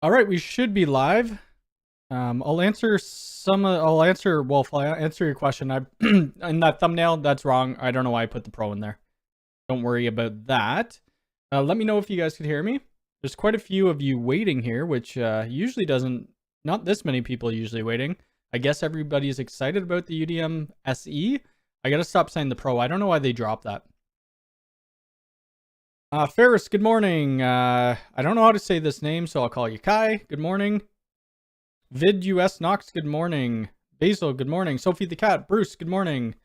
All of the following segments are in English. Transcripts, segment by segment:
All right, we should be live. I'll answer Wolf. I'll answer your question. In that thumbnail, that's wrong. I don't know why I put the pro in there. Don't worry about that. Let me know if you guys could hear me. There's quite a few of you waiting here, which usually doesn't. Not this many people usually waiting. I guess everybody's excited about the UDM SE. I gotta stop saying the pro. I don't know why they dropped that. Ferris, good morning. I don't know how to say this name, so I'll call you Kai. Good morning. Vid US Knox, good morning. Basil, good morning. Sophie the Cat, Bruce, good morning.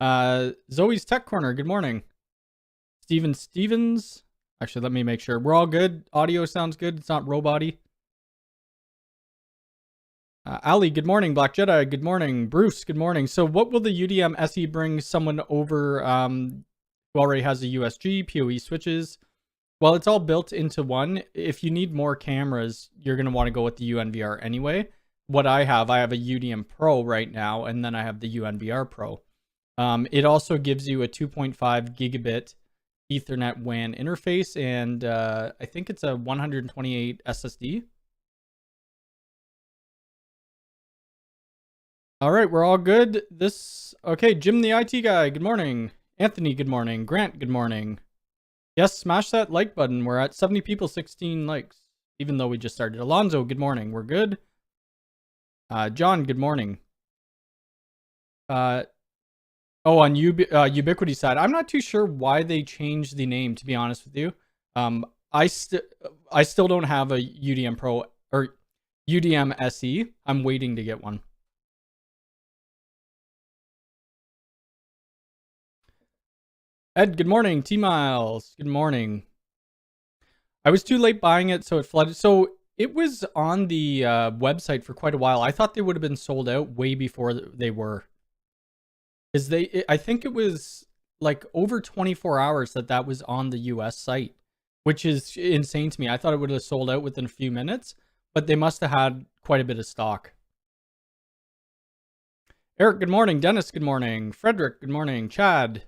Zoe's Tech Corner, good morning. Steven Stevens. Actually, let me make sure. We're all good. Audio sounds good. It's not robot-y. Ali, good morning. Black Jedi, good morning. Bruce, good morning. So what will the UDM SE bring someone over who already has a USG, PoE switches? Well, it's all built into one. If you need more cameras, you're going to want to go with the UNVR anyway. What I have a UDM Pro right now, and then I have the UNVR Pro. It also gives you a 2.5 gigabit Ethernet WAN interface, and I think it's a 128 SSD. All right, we're all good. Okay, Jim the IT guy, good morning. Anthony, good morning. Grant, good morning. Yes, smash that like button. We're at 70 people, 16 likes, even though we just started. Alonzo, good morning. We're good. John, good morning. On Ubiquity side, I'm not too sure why they changed the name, to be honest with you. I still don't have a UDM Pro or UDM SE. I'm waiting to get one. Ed, good morning. T-Miles, good morning. I was too late buying it, so it flooded. So it was on the website for quite a while. I thought they would have been sold out way before they were. I think it was like over 24 hours that was on the US site, which is insane to me. I thought it would have sold out within a few minutes, but they must have had quite a bit of stock. Eric, good morning. Dennis, good morning. Frederick, good morning. Chad.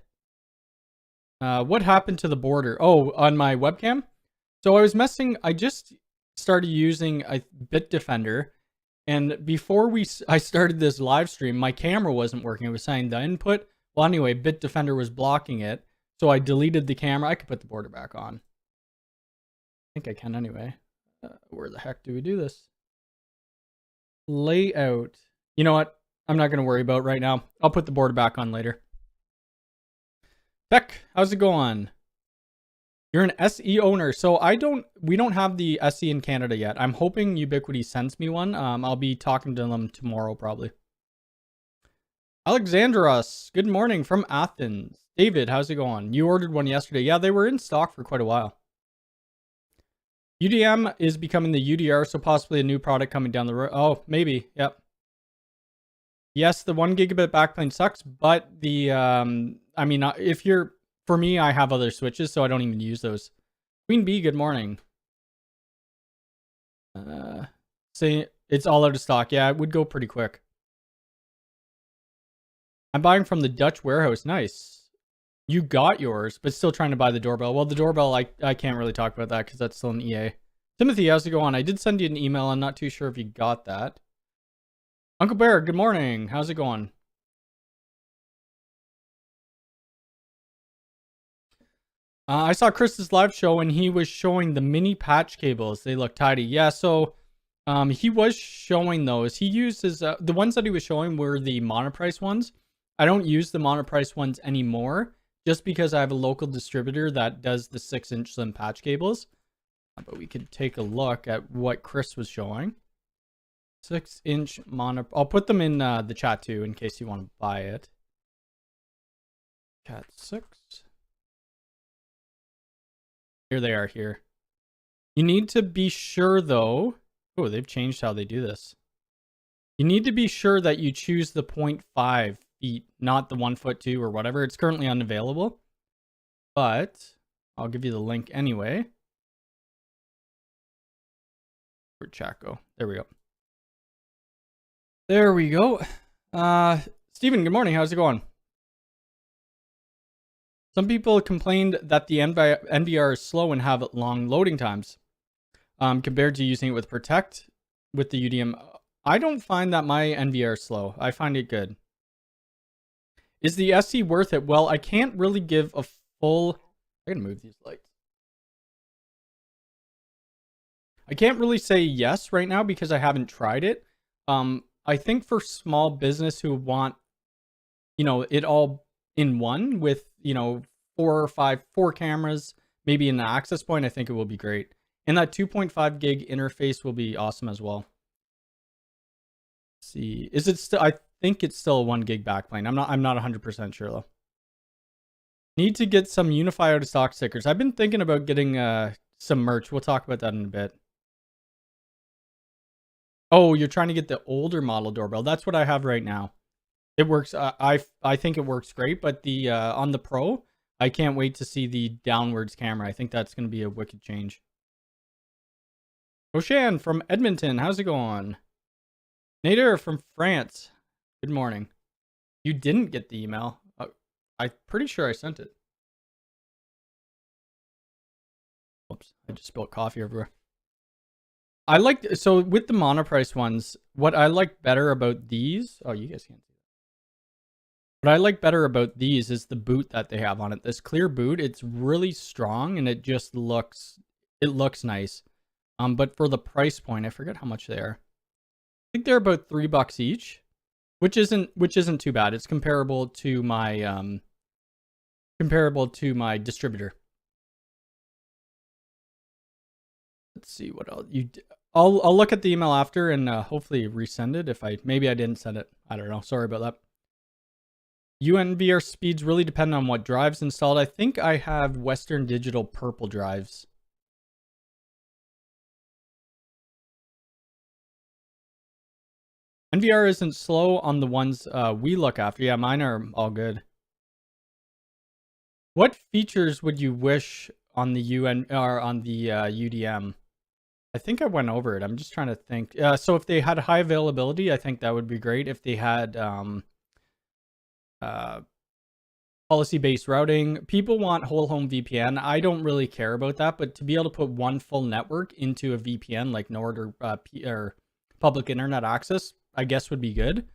What happened to the border? Oh, on my webcam? So I just started using a Bitdefender, and before I started this live stream, my camera wasn't working. It was saying the input. Well, anyway, Bitdefender was blocking it, so I deleted the camera. I could put the border back on. I think I can anyway. Where the heck do we do this? Layout. You know what? I'm not going to worry about right now. I'll put the border back on later. Beck, how's it going? You're an SE owner, so we don't have the SE in Canada yet. I'm hoping Ubiquity sends me one. I'll be talking to them tomorrow probably. Alexandros, good morning from Athens. David, how's it going? You ordered one yesterday. Yeah, they were in stock for quite a while. UDM is becoming the UDR, so possibly a new product coming down the road. Oh, maybe. Yep. Yes, the 1 gigabit backplane sucks, but for me, I have other switches, so I don't even use those. Queen Bee, good morning. Say it's all out of stock. Yeah, it would go pretty quick. I'm buying from the Dutch warehouse. Nice. You got yours, but still trying to buy the doorbell. Well, the doorbell, I can't really talk about that because that's still an EA. Timothy, how's it going? I did send you an email. I'm not too sure if you got that. Uncle Bear, good morning. How's it going? I saw Chris's live show and he was showing the mini patch cables. They look tidy. Yeah, so he was showing those. He uses the ones that he was showing were the monoprice ones. I don't use the monoprice ones anymore just because I have a local distributor that does the 6-inch slim patch cables. But we could take a look at what Chris was showing. 6-inch mono. I'll put them in the chat too in case you want to buy it. Cat 6. Here they are here. You need to be sure though. Oh, they've changed how they do this. You need to be sure that you choose the 0.5 feet, not the 1 foot 2 or whatever. It's currently unavailable, but I'll give you the link anyway. Where'd chat go? There we go. There we go. Steven, good morning. How's it going? Some people complained that the NVR is slow and have long loading times. compared to using it with Protect with the UDM. I don't find that my NVR is slow. I find it good. Is the SE worth it? Well, I can't really give a full... I'm going to move these lights. I can't really say yes right now because I haven't tried it. I think for small business who want, it all in one with, 4 or 5, 4 cameras, maybe an access point, I think it will be great. And that 2.5 gig interface will be awesome as well. Let's see, is it still? I think it's still a 1 gig backplane. I'm not 100% sure though. Need to get some Unify out of stock stickers. I've been thinking about getting some merch. We'll talk about that in a bit. Oh, you're trying to get the older model doorbell. That's what I have right now. It works. I think it works great, but the on the Pro, I can't wait to see the downwards camera. I think that's going to be a wicked change. Oshan from Edmonton, how's it going? Nader from France, good morning. You didn't get the email. I'm pretty sure I sent it. Whoops, I just spilled coffee everywhere. So with the monoprice ones, what I like better about these, oh, you guys can't see that. What I like better about these is the boot that they have on it. This clear boot, it's really strong and it just looks nice. But for the price point, I forget how much they are. I think they're about $3 each, which isn't too bad. It's comparable to my distributor. Let's see what else I'll look at the email after and hopefully resend it. Maybe I didn't send it. I don't know. Sorry about that. UNVR speeds really depend on what drives installed. I think I have Western Digital purple drives. NVR isn't slow on the ones we look after. Yeah, mine are all good. What features would you wish on the UDM? I think I went over it. I'm just trying to think. So if they had high availability, I think that would be great. If they had policy-based routing, people want whole home VPN. I don't really care about that, but to be able to put one full network into a VPN like Nord or public internet access, I guess would be good.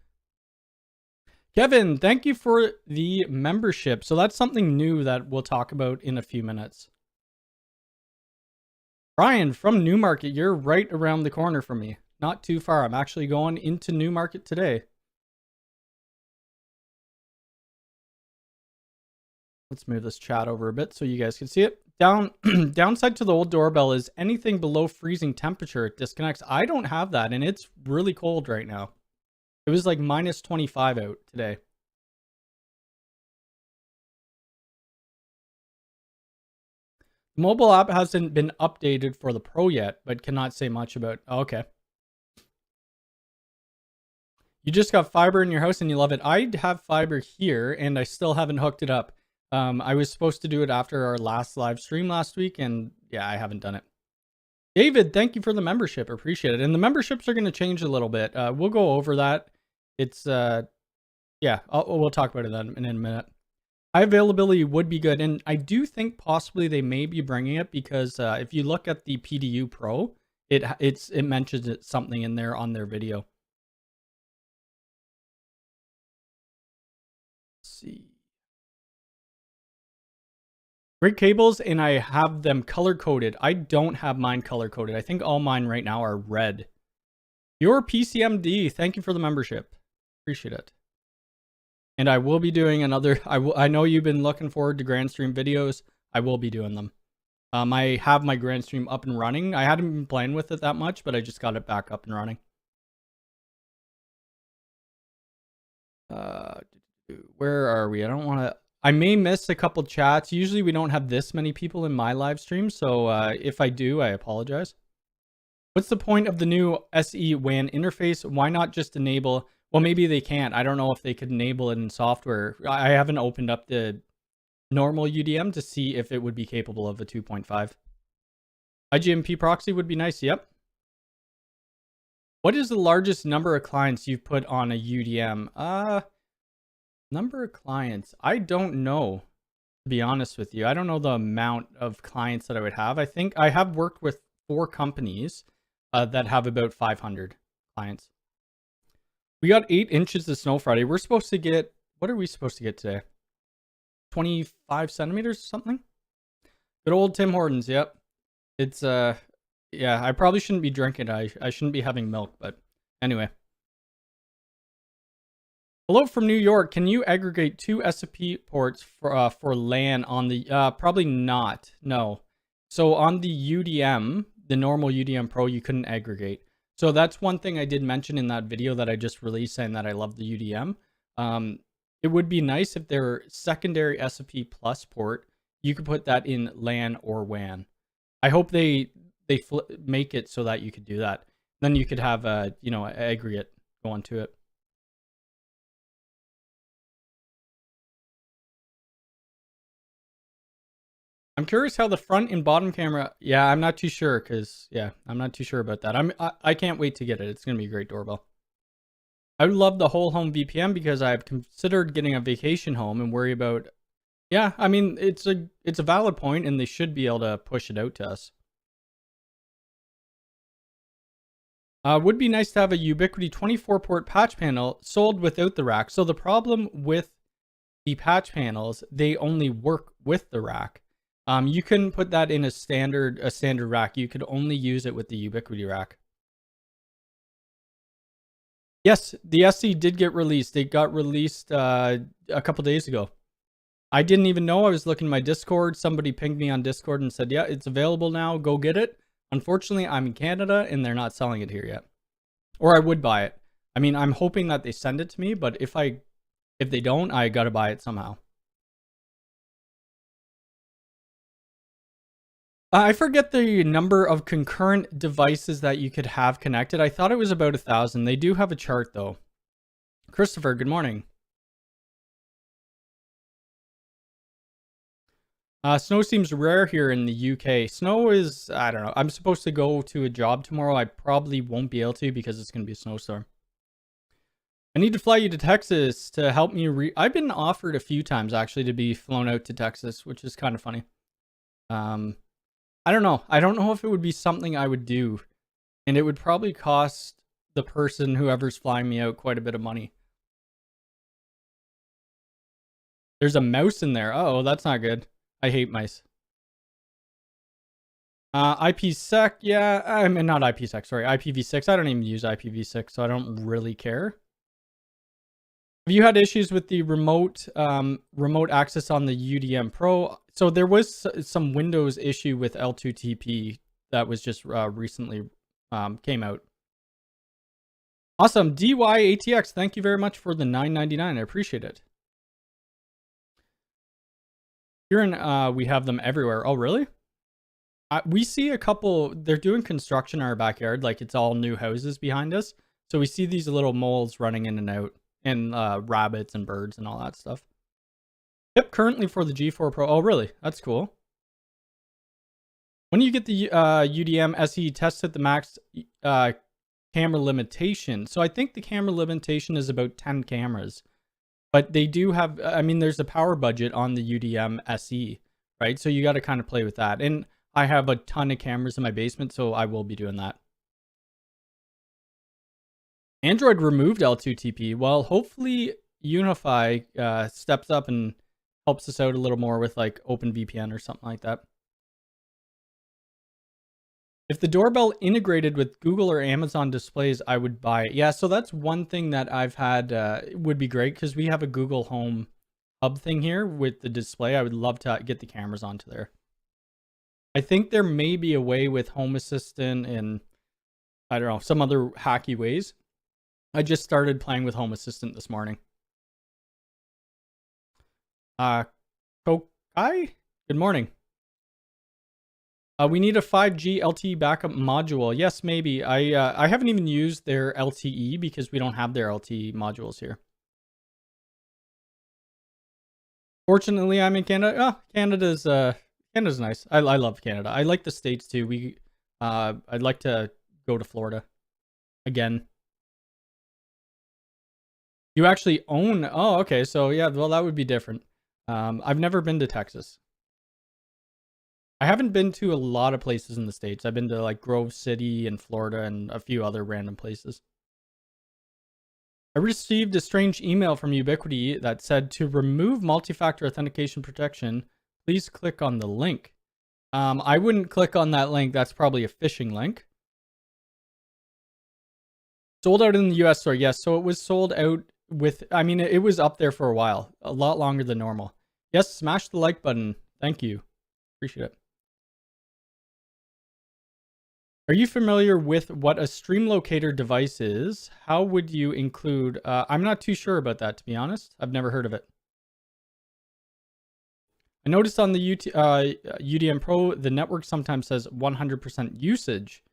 Kevin, thank you for the membership. So that's something new that we'll talk about in a few minutes. Brian from Newmarket, you're right around the corner from me. Not too far. I'm actually going into Newmarket today. Let's move this chat over a bit so you guys can see it. Downside to the old doorbell is anything below freezing temperature, it disconnects. I don't have that, and it's really cold right now. It was like minus 25 out today. The mobile app hasn't been updated for the Pro yet, but cannot say much about... Oh, okay. You just got fiber in your house and you love it. I have fiber here, and I still haven't hooked it up. I was supposed to do it after our last live stream last week, and yeah, I haven't done it. David, thank you for the membership. Appreciate it. And the memberships are going to change a little bit. We'll go over that. It's, yeah, we'll talk about it then in a minute. High availability would be good, and I do think possibly they may be bringing it because if you look at the PDU Pro, it mentions it something in there on their video. Let's see. Great cables, and I have them color coded. I don't have mine color coded. I think all mine right now are red. Your PCMD, thank you for the membership. Appreciate it. And I will be doing another. I know you've been looking forward to Grand Stream videos. I will be doing them. I have my Grand Stream up and running. I hadn't been playing with it that much, but I just got it back up and running. Where are we? I don't want to. I may miss a couple chats. Usually we don't have this many people in my live stream, so if I do, I apologize. What's the point of the new SE WAN interface? Why not just enable? Well, maybe they can't. I don't know if they could enable it in software. I haven't opened up the normal UDM to see if it would be capable of a 2.5. IGMP proxy would be nice. Yep. What is the largest number of clients you've put on a UDM? Number of clients. I don't know, to be honest with you. I don't know the amount of clients that I would have. I think I have worked with 4 companies that have about 500 clients. We got 8 inches of snow Friday. We're supposed to get, what are we supposed to get today? 25 centimeters or something? Good old Tim Hortons, yep. It's, yeah, I probably shouldn't be drinking it. I shouldn't be having milk, but anyway. Hello from New York. Can you aggregate 2 SFP ports for LAN on the, probably not, no. So on the UDM, the normal UDM Pro, you couldn't aggregate. So that's one thing I did mention in that video that I just released saying that I love the UDM. It would be nice if their secondary SFP plus port, you could put that in LAN or WAN. I hope they make it so that you could do that. Then you could have a, you know, aggregate go onto it. I'm curious how the front and bottom camera. Yeah, I'm not too sure because I'm not too sure about that. I can't wait to get it. It's gonna be a great doorbell. I would love the whole home VPN because I've considered getting a vacation home and worry about. Yeah, I mean it's a valid point and they should be able to push it out to us. Would be nice to have a Ubiquiti 24 port patch panel sold without the rack. So the problem with the patch panels, they only work with the rack. You couldn't put that in a standard rack. You could only use it with the Ubiquiti rack. Yes, the SE did get released. It got released a couple days ago. I didn't even know. I was looking at my Discord. Somebody pinged me on Discord and said, yeah, it's available now. Go get it. Unfortunately, I'm in Canada and they're not selling it here yet. Or I would buy it. I mean, I'm hoping that they send it to me, but if they don't, I gotta buy it somehow. I forget the number of concurrent devices that you could have connected. I thought it was about 1,000. They do have a chart though. Christopher, good morning. Snow seems rare here in the UK. Snow is, I don't know. I'm supposed to go to a job tomorrow. I probably won't be able to because it's going to be a snowstorm. I need to fly you to Texas to help me. I've been offered a few times actually to be flown out to Texas, which is kind of funny. I don't know. I don't know if it would be something I would do. And it would probably cost the person, whoever's flying me out, quite a bit of money. There's a mouse in there. Oh, that's not good. I hate mice. IPsec, yeah. I mean, not IPsec, sorry. IPv6. I don't even use IPv6, so I don't really care. Have you had issues with the remote access on the UDM Pro? So there was some Windows issue with L2TP that was just recently came out. Awesome. DYATX, thank you very much for the $9.99. I appreciate it. Here in, we have them everywhere. Oh, really? We see a couple, they're doing construction in our backyard. Like it's all new houses behind us. So we see these little moles running in and out. And rabbits and birds and all that stuff. Yep, currently for the G4 Pro. Oh, really? That's cool. When you get the UDM SE test at the max camera limitation. So I think the camera limitation is about 10 cameras. But they do have, I mean, there's a power budget on the UDM SE, right? So you got to kind of play with that. And I have a ton of cameras in my basement, so I will be doing that. Android removed L2TP. Well, hopefully Unify steps up and helps us out a little more with like OpenVPN or something like that. If the doorbell integrated with Google or Amazon displays, I would buy it. Yeah, so that's one thing that I've had would be great because we have a Google Home hub thing here with the display. I would love to get the cameras onto there. I think there may be a way with Home Assistant and I don't know, some other hacky ways. I just started playing with Home Assistant this morning. Kokai, good morning. We need a 5G LTE backup module. Yes, maybe. I haven't even used their LTE because we don't have their LTE modules here. Fortunately, I'm in Canada. Oh, Canada's nice. I love Canada. I like the States too. I'd like to go to Florida again. You actually own... Oh, okay. So, yeah, well, that would be different. I've never been to Texas. I haven't been to a lot of places in the States. I've been to like Grove City and Florida and a few other random places. I received a strange email from Ubiquiti that said to remove multi-factor authentication protection, please click on the link. I wouldn't click on that link. That's probably a phishing link. Sold out in the US store, yes. So it was sold out with, I mean, it was up there for a while, a lot longer than normal. Yes, smash the like button. Thank you. Appreciate it. Are you familiar with what a stream locator device is? How would you include? I'm not too sure about that, to be honest. I've never heard of it. I noticed on the UDM Pro, the network sometimes says 100% usage.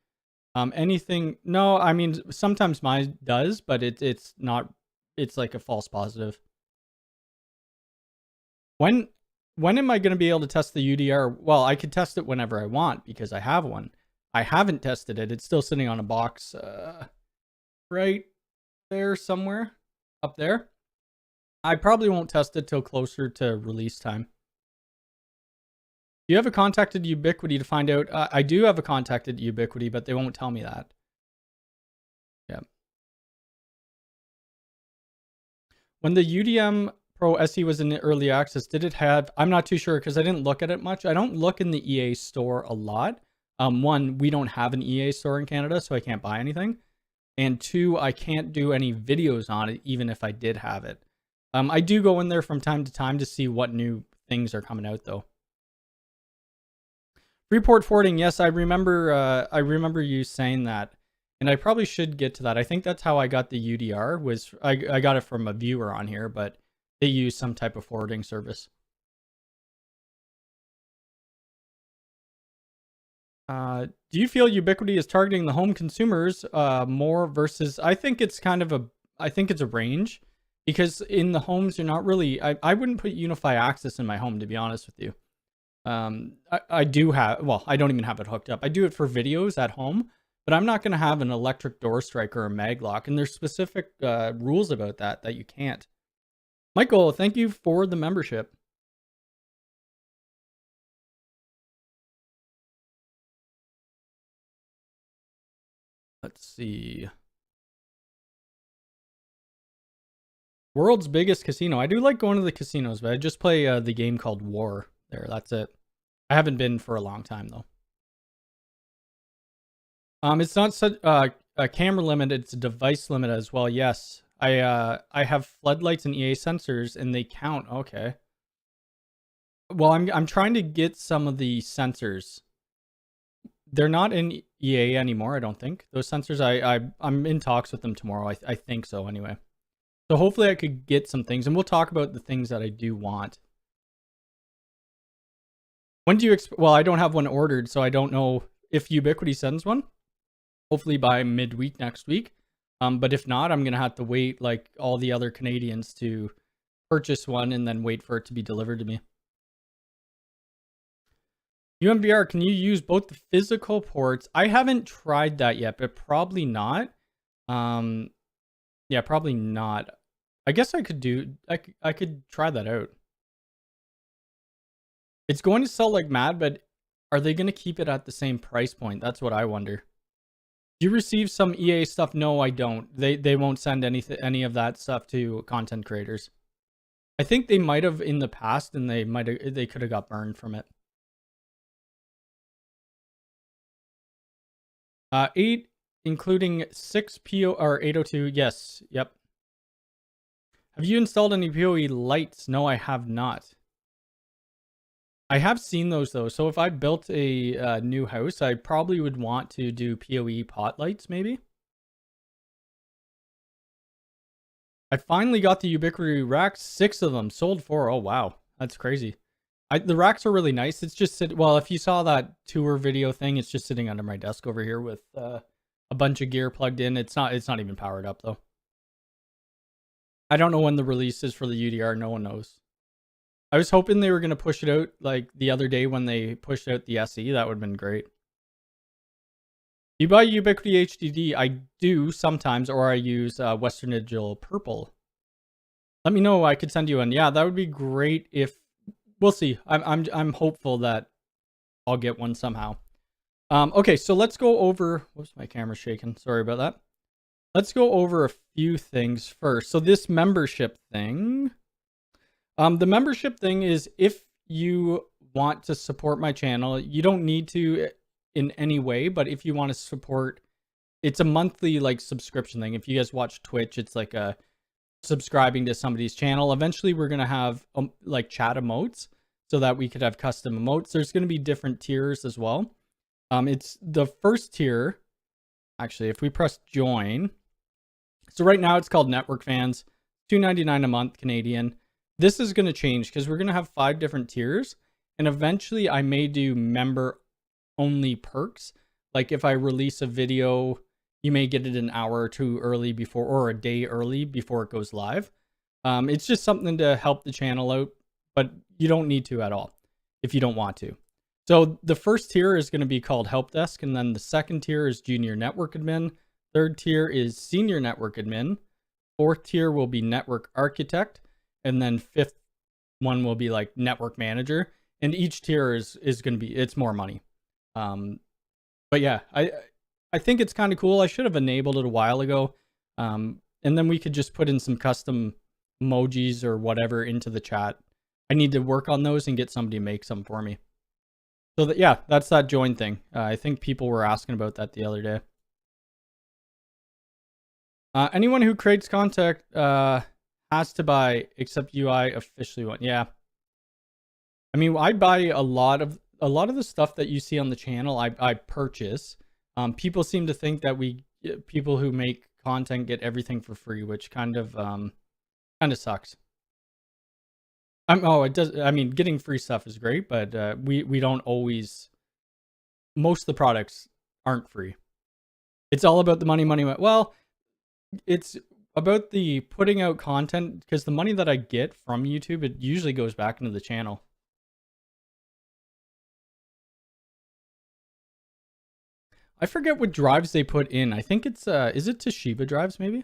Anything? No, I mean, sometimes mine does, but it's not, it's like a false positive. When am I going to be able to test the UDR? Well, I could test it whenever I want because I have one. I haven't tested it. It's still sitting on a box right there somewhere up there. I probably won't test it till closer to release time. Do you have a contacted Ubiquiti to find out? I do have a contacted Ubiquiti, but they won't tell me that. Yeah. When the UDM Pro SE was in early access, did it have, I'm not too sure because I didn't look at it much. I don't look in the EA store a lot. One, we don't have an EA store in Canada, so I can't buy anything. And two, I can't do any videos on it, even if I did have it. I do go in there from time to time to see what new things are coming out, though. Free-port forwarding, yes, I remember you saying that, and I probably should get to that. I think that's how I got the UDR. Was I got it from a viewer on here, but they use some type of forwarding service. Do you feel Ubiquiti is targeting the home consumers more versus? I think it's kind of a, I think it's a range, because in the homes you're not really. I wouldn't put Unify Access in my home, to be honest with you. I do have, well, I don't even have it hooked up. I do it for videos at home, but I'm not going to have an electric door strike or a mag lock, and there's specific rules about that you can't. Michael, thank you for the membership. Let's see. World's biggest casino. I do like going to the casinos, but I just play the game called War there. That's it. I haven't been for a long time, though. It's not such a camera limit, it's a device limit as well. Yes. I have floodlights and EA sensors and they count. Okay. Well, I'm trying to get some of the sensors. They're not in EA anymore, I don't think. Those sensors, I'm in talks with them tomorrow. I think so anyway. So hopefully I could get some things, and we'll talk about the things that I do want. When do you well, I don't have one ordered, so I don't know if Ubiquiti sends one. Hopefully by midweek next week. But if not, I'm going to have to wait like all the other Canadians to purchase one and then wait for it to be delivered to me. UMVR, can you use both the physical ports? I haven't tried that yet, but probably not. Yeah, probably not. I guess I could do, I could try that out. It's going to sell like mad, but are they going to keep it at the same price point? That's what I wonder. Do you receive some EA stuff? No, I don't. They won't send any of that stuff to content creators. I think they might have in the past, and they could have got burned from it. 8, including 6 PO or 802. Yes, yep. Have you installed any PoE lights? No, I have not. I have seen those though. So if I built a new house, I probably would want to do PoE pot lights maybe. I finally got the Ubiquiti racks, 6 of them, sold 4. Oh wow, that's crazy. The racks are really nice. It's just well, if you saw that tour video thing, it's just sitting under my desk over here with a bunch of gear plugged in. It's not even powered up though. I don't know when the release is for the UDR. No one knows. I was hoping they were going to push it out like the other day when they pushed out the SE. That would have been great. You buy Ubiquiti HDD? I do sometimes, or I use Western Digital Purple. Let me know. I could send you one. Yeah, that would be great if. We'll see. I'm hopeful that I'll get one somehow. Okay, so let's go over. Whoops, my camera's shaking. Sorry about that. Let's go over a few things first. So this membership thing. The membership thing is if you want to support my channel, you don't need to in any way, but if you want to support, it's a monthly like subscription thing. If you guys watch Twitch, it's like a subscribing to somebody's channel. Eventually we're going to have like chat emotes so that we could have custom emotes. There's going to be different tiers as well. It's the first tier. Actually, if we press join, so right now it's called Network Fans, $2.99 a month Canadian. This is going to change because we're going to have 5 different tiers, and eventually I may do member only perks. Like if I release a video, you may get it an hour or 2 early before, or a day early before it goes live. It's just something to help the channel out, but you don't need to at all if you don't want to. So the first tier is going to be called Help Desk, and then the second tier is Junior Network Admin. Third tier is Senior Network Admin. Fourth tier will be Network Architect, and then fifth one will be like Network Manager. And each tier is going to be, it's more money. But yeah, I think it's kind of cool. I should have enabled it a while ago. And then we could just put in some custom emojis or whatever into the chat. I need to work on those and get somebody to make some for me. So that, yeah, that's that join thing. I think people were asking about that the other day. Anyone who creates content has to buy, except UI officially one. Yeah. I mean, I buy a lot of the stuff that you see on the channel. I purchase. People seem to think that people who make content get everything for free, which kind of sucks. It does. I mean, getting free stuff is great, but we don't always. Most of the products aren't free. It's all about the money. Well, it's about the putting out content, because the money that I get from YouTube, it usually goes back into the channel. I forget what drives they put in. I think it's is it Toshiba drives maybe?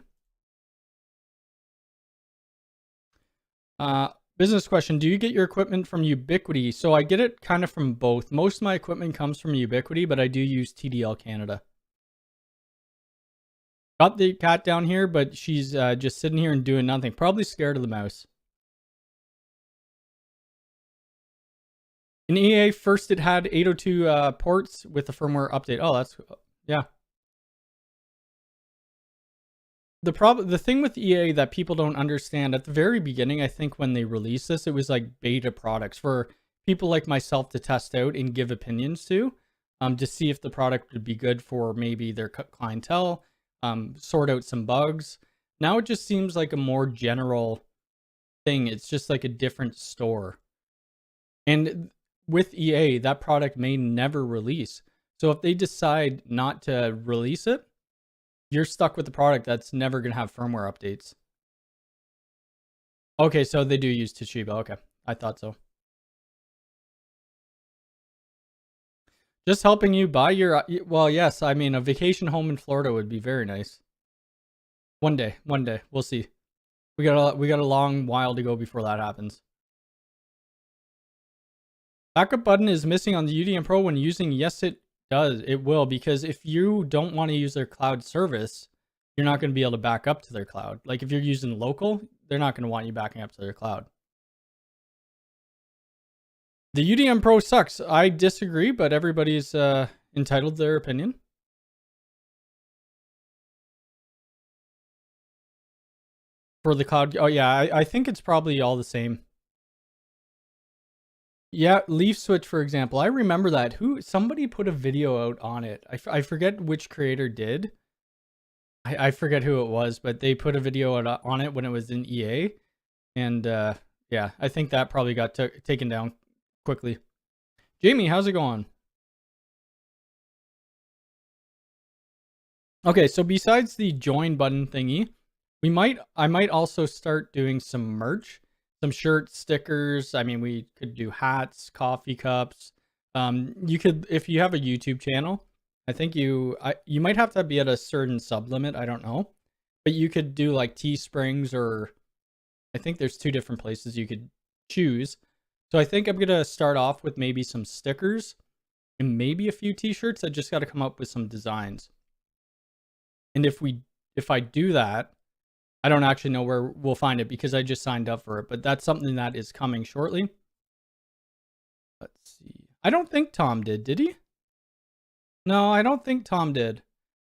Business question. Do you get your equipment from Ubiquity? So I get it kind of from both. Most of my equipment comes from Ubiquity, but I do use TDL Canada. Got the cat down here, but she's just sitting here and doing nothing. Probably scared of the mouse. In EA, first it had 802 ports with the firmware update. Oh, that's, yeah. The thing with EA that people don't understand, at the very beginning, I think when they released this, it was like beta products for people like myself to test out and give opinions to see if the product would be good for maybe their clientele, sort out some bugs. Now it just seems like a more general thing. It's just like a different store. And with EA, that product may never release. So if they decide not to release it, you're stuck with the product that's never going to have firmware updates. Okay, so they do use Toshiba. Okay, I thought so. Just helping you buy your, well, yes, I mean, a vacation home in Florida would be very nice. One day, we'll see. We got a long while to go before that happens. Backup button is missing on the UDM Pro when using. Yes, it does. It will, because if you don't want to use their cloud service, you're not going to be able to back up to their cloud. Like if you're using local, they're not going to want you backing up to their cloud. The UDM Pro sucks. I disagree, but everybody's entitled to their opinion. For the cloud, oh yeah, I think it's probably all the same. Yeah, Leaf Switch, for example. I remember that. Somebody put a video out on it. I forget which creator did. I forget who it was, but they put a video out on it when it was in EA. And yeah, I think that probably got taken down quickly. Jamie, how's it going? Okay, so besides the join button thingy, I might also start doing some merch. Some shirts, stickers. I mean, we could do hats, coffee cups. You could, if you have a YouTube channel, I think you might have to be at a certain sub limit. I don't know, but you could do like Teesprings, or I think there's 2 different places you could choose. So I think I'm gonna start off with maybe some stickers, and maybe a few t-shirts. I just got to come up with some designs. And if I do that, I don't actually know where we'll find it because I just signed up for it, but that's something that is coming shortly. Let's see. I don't think Tom did he? No, I don't think Tom did.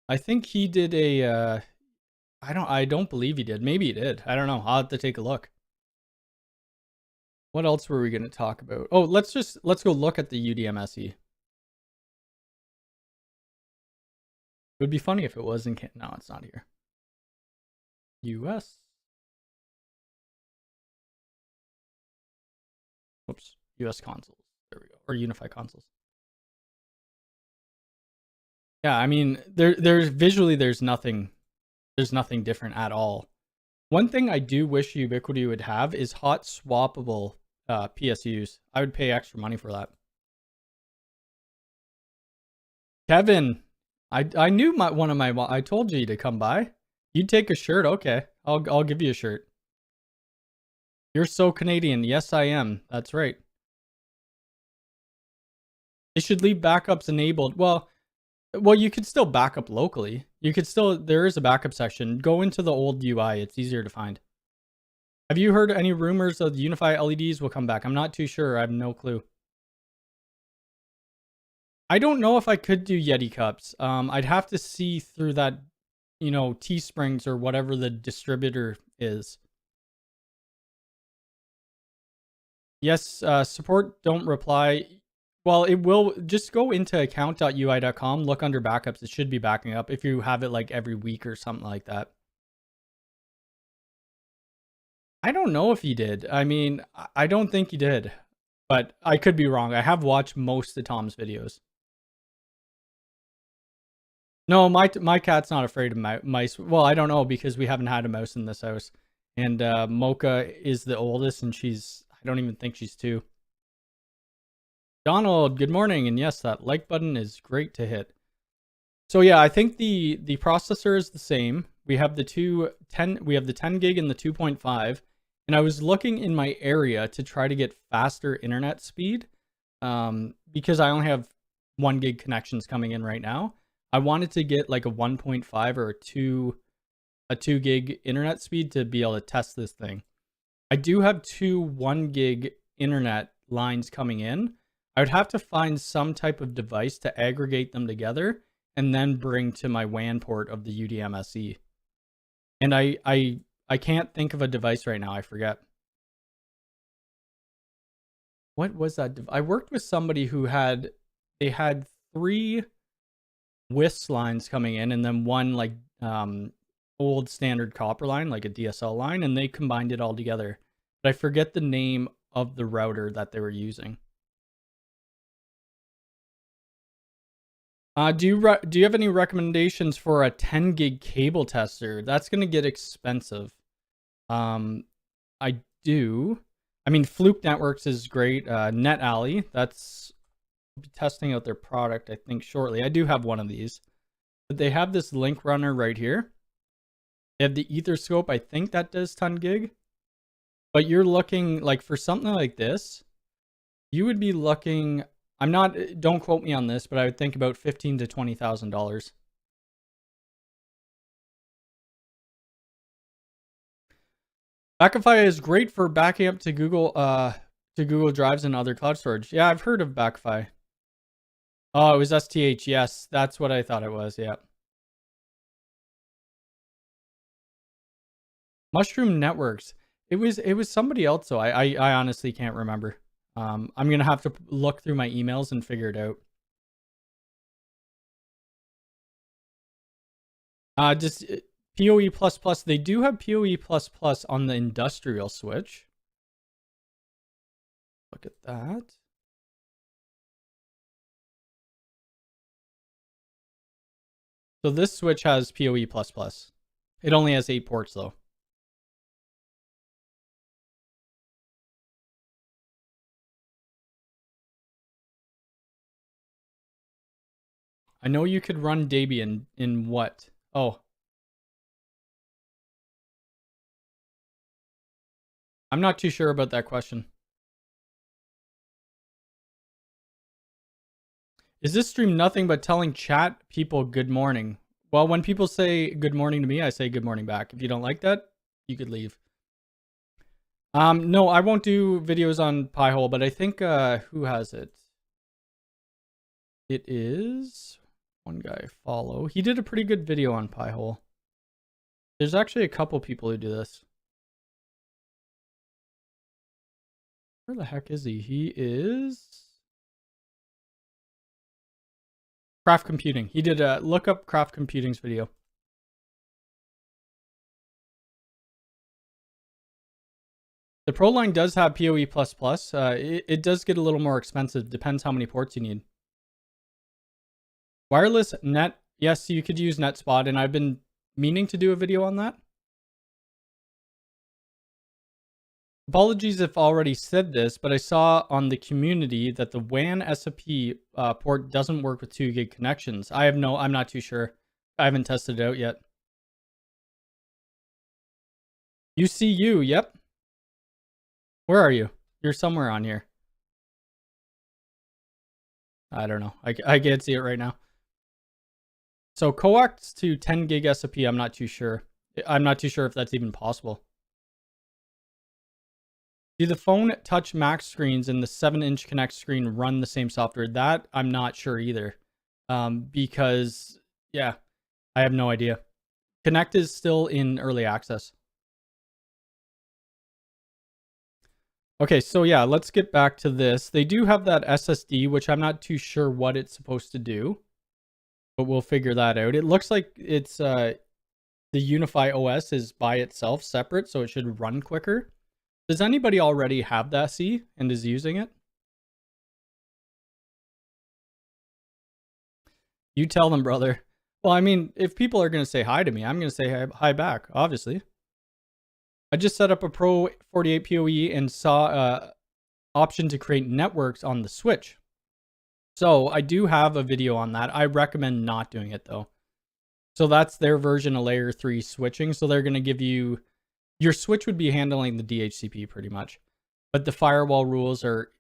I think he did a I don't believe he did. Maybe he did. I don't know. I'll have to take a look. What else were we going to talk about? Oh, let's go look at the UDM SE. It would be funny if it was in no, it's not here. US. Oops. US consoles. There we go. Or Unify consoles. Yeah, I mean, there's visually there's nothing different at all. One thing I do wish Ubiquiti would have is hot swappable PSUs. I would pay extra money for that. Kevin, I knew one of my. I told you to come by. You'd take a shirt, okay? I'll give you a shirt. You're so Canadian. Yes, I am. That's right. They should leave backups enabled. Well, you could still back up locally. You could still. There is a backup section. Go into the old UI. It's easier to find. Have you heard any rumors of the Unify LEDs will come back? I'm not too sure. I have no clue. I don't know if I could do Yeti cups. I'd have to see through that, Teesprings or whatever the distributor is. Yes, support don't reply. Well, it will. Just go into account.ui.com, look under backups. It should be backing up if you have it like every week or something like that. I don't know if he did. I mean, I don't think he did, but I could be wrong. I have watched most of Tom's videos. No, my cat's not afraid of mice. Well, I don't know because we haven't had a mouse in this house. And Mocha is the oldest, and I don't even think she's 2. Donald, good morning. And yes, that like button is great to hit. So yeah, I think the processor is the same. We have the 10 gig and the 2.5. And I was looking in my area to try to get faster internet speed because I only have 1 gig connections coming in right now. I wanted to get like a 1.5 or a 2 gig internet speed to be able to test this thing. I do have 2 1 gig internet lines coming in. I would have to find some type of device to aggregate them together and then bring to my WAN port of the UDM SE. And I can't think of a device right now. I forget. What was that? I worked with somebody who had 3 WIS lines coming in and then 1 like old standard copper line, like a DSL line, and they combined it all together. But I forget the name of the router that they were using. Do you have any recommendations for a 10 gig cable tester? That's gonna get expensive. I do. I mean, Fluke Networks is great. NetAlley, that's be testing out their product, I think, shortly. I do have one of these. But they have this link runner right here. They have the Etherscope. I think that does 10 gig. But you're looking, like, for something like this, you would be looking... don't quote me on this, but I would think about $15,000 to $20,000. Backify is great for backing up to Google Drives and other cloud storage. Yeah, I've heard of Backify. Oh, it was STH. Yes, that's what I thought it was. Yeah. Mushroom Networks. It was somebody else, though. I honestly can't remember. I'm gonna have to look through my emails and figure it out. Just PoE++. They do have PoE++ on the industrial switch. Look at that. So this switch has PoE++. It only has 8 ports though. I know you could run Debian in what? Oh. I'm not too sure about that question. Is this stream nothing but telling chat people good morning? Well, when people say good morning to me, I say good morning back. If you don't like that, you could leave. No, I won't do videos on Piehole, but I think, who has it? It is one guy, Follow. He did a pretty good video on Piehole. There's actually a couple people who do this. Where the heck is he? He is Craft Computing. He did a look up Craft Computing's video. The Pro line does have PoE++. It does get a little more expensive. Depends how many ports you need. Wireless net. Yes, you could use NetSpot, and I've been meaning to do a video on that. Apologies if I already said this, but I saw on the community that the WAN SFP port doesn't work with 2 gig connections. I'm not too sure. I haven't tested it out yet. UCU, yep. Where are you? You're somewhere on here. I don't know. I can't see it right now. So coax to 10 gig SFP, I'm not too sure. I'm not too sure if that's even possible. Do the phone touch max screens and the 7-inch Connect screen run the same software? That I'm not sure either. Because, yeah, I have no idea. Connect is still in early access. Okay, so yeah, let's get back to this. They do have that SSD, which I'm not too sure what it's supposed to do, but we'll figure that out. It looks like it's the Unify OS is by itself separate, so it should run quicker. Does anybody already have that SE and is using it? You tell them, brother. Well, I mean, if people are going to say hi to me, I'm going to say hi back, obviously. I just set up a Pro 48 PoE and saw option to create networks on the Switch. So I do have a video on that. I recommend not doing it though. So that's their version of layer 3 switching. So they're going to give you, your Switch would be handling the DHCP pretty much, but the firewall rules are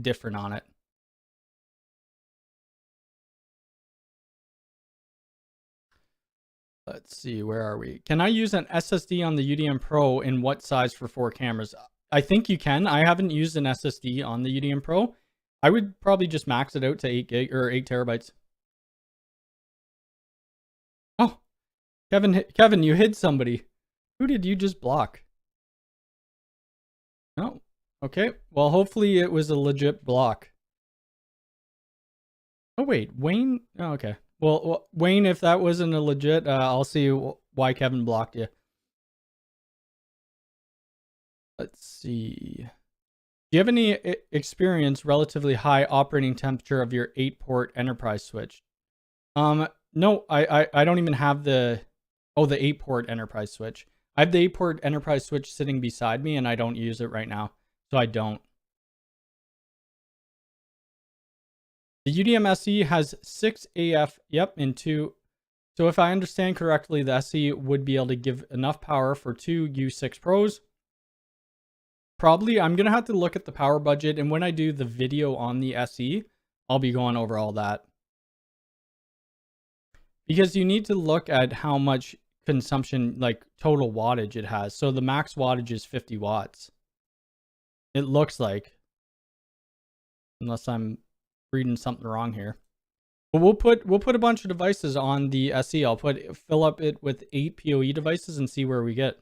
different on it. Let's see, where are we? Can I use an SSD on the UDM Pro in what size for 4 cameras? I think you can. I haven't used an SSD on the UDM Pro. I would probably just max it out to 8 gig or 8 terabytes. Oh, Kevin, you hid somebody. Who did you just block? Oh, okay. Well, hopefully it was a legit block. Oh, wait, Wayne? Oh, okay. Well, Wayne, if that wasn't a legit, I'll see why Kevin blocked you. Let's see. Do you have any experience relatively high operating temperature of your 8-port enterprise switch? No, I don't even have the 8-port enterprise switch. I have the 8-port enterprise switch sitting beside me and I don't use it right now. So I don't. The UDM SE has 6 AF, yep, and 2. So if I understand correctly, the SE would be able to give enough power for 2 U6 Pros. Probably, I'm going to have to look at the power budget, and when I do the video on the SE, I'll be going over all that. Because you need to look at how much consumption, like total wattage it has. So the max wattage is 50 watts. It looks like. Unless I'm reading something wrong here. But we'll put a bunch of devices on the SE. I'll fill up it with 8 PoE devices and see where we get.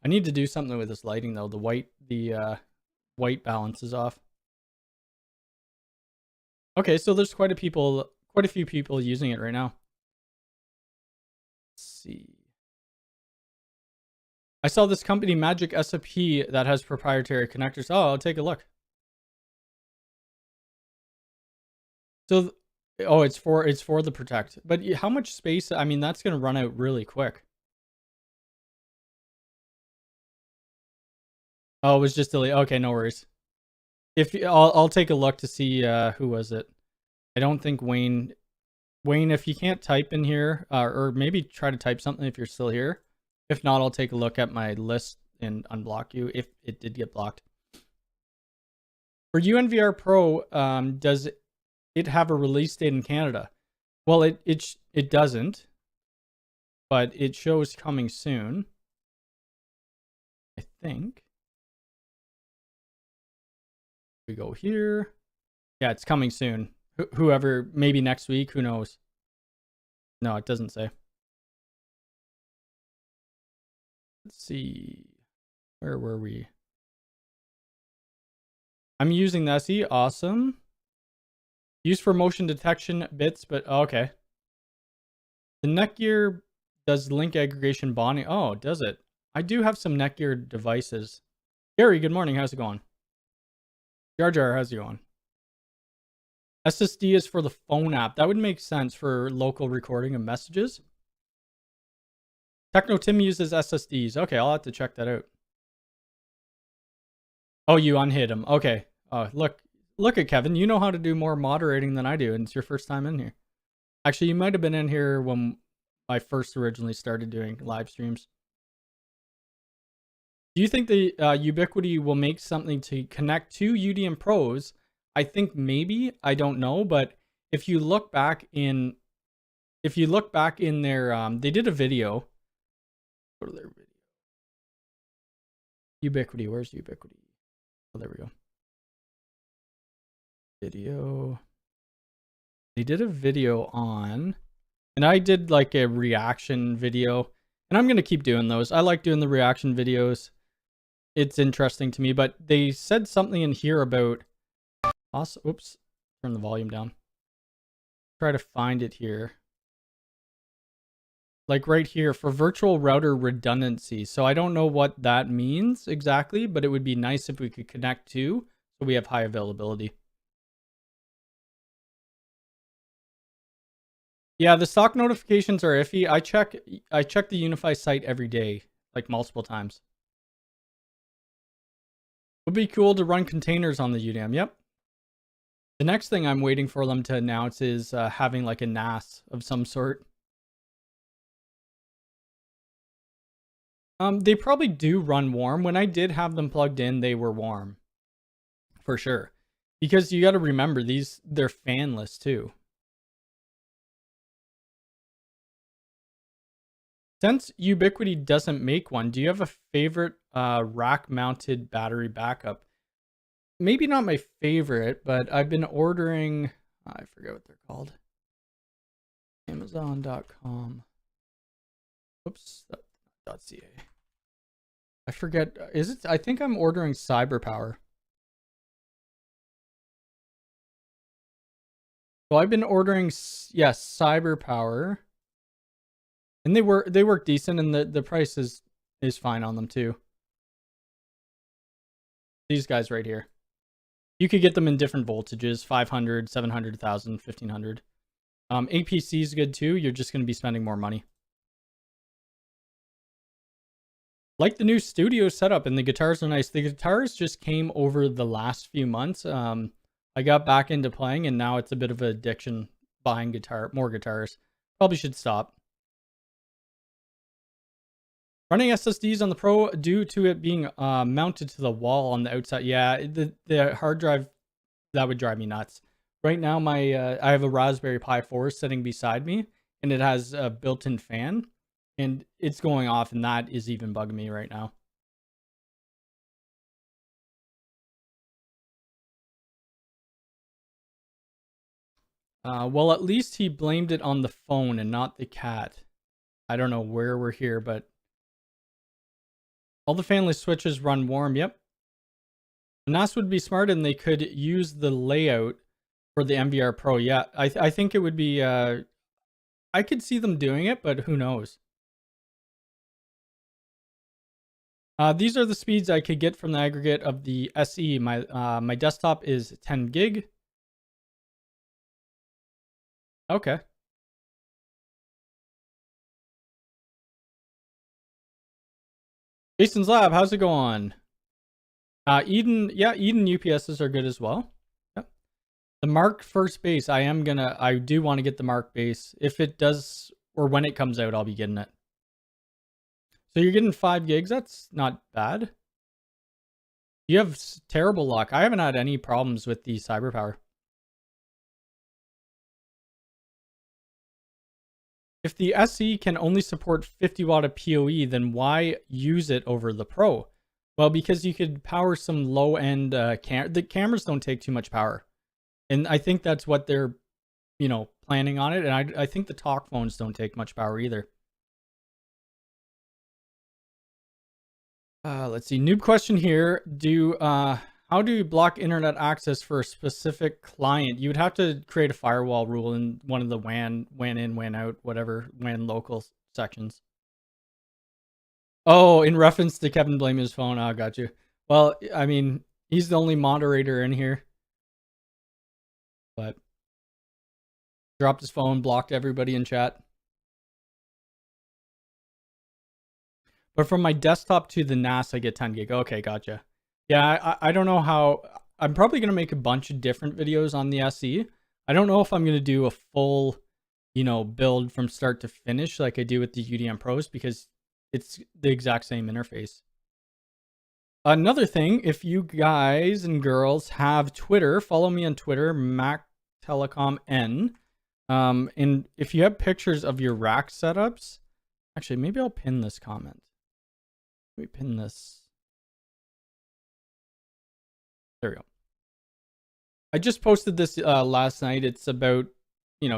I need to do something with this lighting though. The white balance is off. Okay, so there's quite a few people using it right now. Let's see. I saw this company Magic SFP that has proprietary connectors. Oh, I'll take a look. So, oh, it's for the Protect. But how much space? I mean, that's going to run out really quick. Oh, it was just deleted. Okay, no worries. I'll take a look to see who was it. I don't think Wayne, if you can't type in here, or maybe try to type something if you're still here. If not, I'll take a look at my list and unblock you if it did get blocked. For UNVR Pro, does it have a release date in Canada? Well, it doesn't, but it shows coming soon, I think. We go here. Yeah, it's coming soon. Whoever, maybe next week, who knows? No, it doesn't say. Let's see. Where were we? I'm using the SE. Awesome. Used for motion detection bits, but okay. The Netgear does link aggregation bonding. Oh, does it? I do have some Netgear devices. Gary, good morning. How's it going? Jar Jar, how's it going? SSD is for the phone app. That would make sense for local recording of messages. Techno Tim uses SSDs. Okay, I'll have to check that out. Oh, you unhid him. Okay. Look at Kevin. You know how to do more moderating than I do, and it's your first time in here. Actually, you might have been in here when I first originally started doing live streams. Do you think the Ubiquiti will make something to connect to UDM Pros? I think maybe. I don't know, but if you look back in their they did a video. Go to their video. Ubiquiti, where's Ubiquiti? Oh, there we go. Video. They did a video on, and I did like a reaction video, and I'm gonna keep doing those. I like doing the reaction videos. It's interesting to me, but they said something in here about also, oops, turn the volume down. Try to find it here. Like right here for virtual router redundancy. So I don't know what that means exactly, but it would be nice if we could connect to, so we have high availability. Yeah, the stock notifications are iffy. I check the Unify site every day, like multiple times. Would be cool to run containers on the UDM. Yep. The next thing I'm waiting for them to announce is having like a NAS of some sort. They probably do run warm. When I did have them plugged in, they were warm. For sure. Because you got to remember, they're fanless too. Since Ubiquiti doesn't make one, do you have a favorite rack-mounted battery backup? Maybe not my favorite, but I've been ordering, I forget what they're called. Amazon.com. Oops, .ca. I forget, is it? I think I'm ordering CyberPower. So I've been ordering, yes, CyberPower. And they work decent, and the price is fine on them too. These guys right here. You could get them in different voltages, 500, 700, 1000, 1500. APC is good too. You're just going to be spending more money. Like the new studio setup, and the guitars are nice. The guitars just came over the last few months. I got back into playing, and now it's a bit of an addiction buying more guitars. Probably should stop. Running SSDs on the Pro due to it being mounted to the wall on the outside. Yeah, the hard drive, that would drive me nuts. Right now, I have a Raspberry Pi 4 sitting beside me, and it has a built-in fan, and it's going off, and that is even bugging me right now. Well, at least he blamed it on the phone and not the cat. I don't know where we're here, but all the fanless switches run warm. Yep. The NAS would be smart, and they could use the layout for the MVR Pro. Yeah, I think it would be. I could see them doing it, but who knows? These are the speeds I could get from the aggregate of the SE. My desktop is 10 gig. Okay. Jason's Lab, how's it going? Eden UPSs are good as well. Yep. The Mark first base, I do want to get the Mark base. If it does, or when it comes out, I'll be getting it. So you're getting 5 gigs, that's not bad. You have terrible luck. I haven't had any problems with the cyber power. If the SE can only support 50 watt of PoE, then why use it over the Pro? Well, because you could power some low end the cameras don't take too much power. And I think that's what they're, planning on it. And I think the talk phones don't take much power either. Let's see. Noob question here. How do you block internet access for a specific client? You would have to create a firewall rule in one of the WAN in, WAN out, whatever, WAN local sections. Oh, in reference to Kevin blaming his phone. Oh, got you. Well, I mean, he's the only moderator in here. But dropped his phone, blocked everybody in chat. But from my desktop to the NAS, I get 10 gig. Okay, gotcha. Yeah, I don't know how. I'm probably going to make a bunch of different videos on the SE. I don't know if I'm going to do a full, build from start to finish like I do with the UDM Pros because it's the exact same interface. Another thing, if you guys and girls have Twitter, follow me on Twitter, MacTelecomN. And if you have pictures of your rack setups, actually, maybe I'll pin this comment. Let me pin this. There we go. I just posted this last night. It's about,